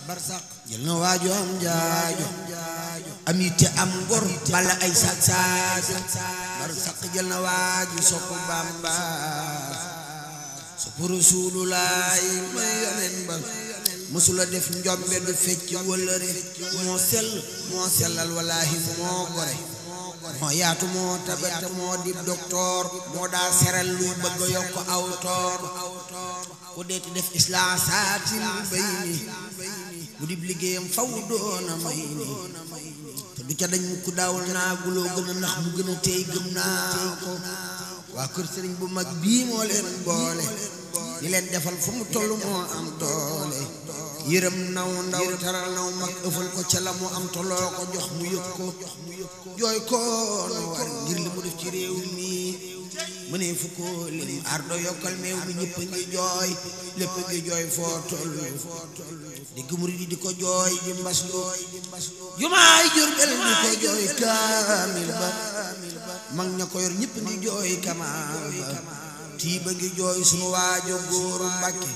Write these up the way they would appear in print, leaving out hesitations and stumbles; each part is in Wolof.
jël na waaju am jaajo am yitte am ngor bala ay saag saaga barsaq jël na waaju sopp Bamba sopp Rasulullaay may yonen ba musula def njombe du fecc wëllëre moo sellal walaahi moo gore moo yaatu moo tabata moo di docteur moo daa seral luy bëgg yokk aw toor ku deeti def islaa saatin bayni bu dib liggéeyam faw doona may ni te du ca dañ ku daawul naa guloo gën a nax mu gën a tey gëm naa ko waa kër sëriñ bu mag bii moo leen boole di leen defal fu mu toll moo am doole yërëm naw ndaw taral naw mag ëffal ko ca la mu am toloo ko jox mu yëg ko jooy ko nu war ngir li mu def ci réew mi mu ne fu ko lim ardo yokkal meew bi ñëpp ngi jooy lépp ngi jooy foo toll digg murid di ko jooy di mbas lu jumaay Jurbel di ko jooy kaamil ba mag ña ko yor ñëpp ngi jooy kamaal ba tiiba ngi jooy sunu waajo góoru Mbàkke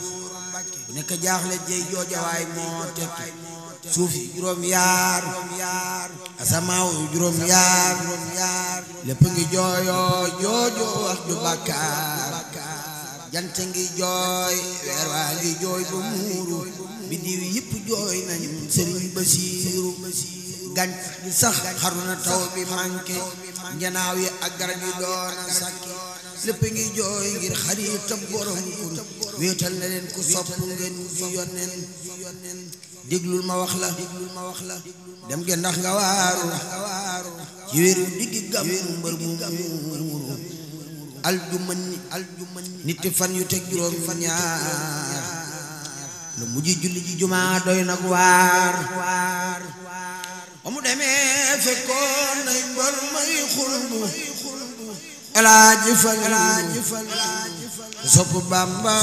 bu nekk jaaxle jey joojawaay moo tekki suuf yi juróom yaar asamaaw juróom yaar lépp ngi jooyoo joojo wax ju bàkkaar jant ngi jooy weer waa ngi jooy ba muuru biddiw yëpp jooy nañu Sëriñ Basiiru gàncax gi sax xaru na taw bi manqué njanaaw yi ak garab yi doona sàkki lépp ngi jooy ngir xaritam borom kun wéetal na leen ku sopp ngeen di yonen déglul ma wax la dem ge ndax nga waaru ci wéeru diggi gàmmu mbër mu muuru aljumani nitti fan yu teg juróom ñaar lu mujj julli ji jumaa doy nag waar ba mu demee fekkoon nay mbër may xulbu Alaaji Fal sopp Bamba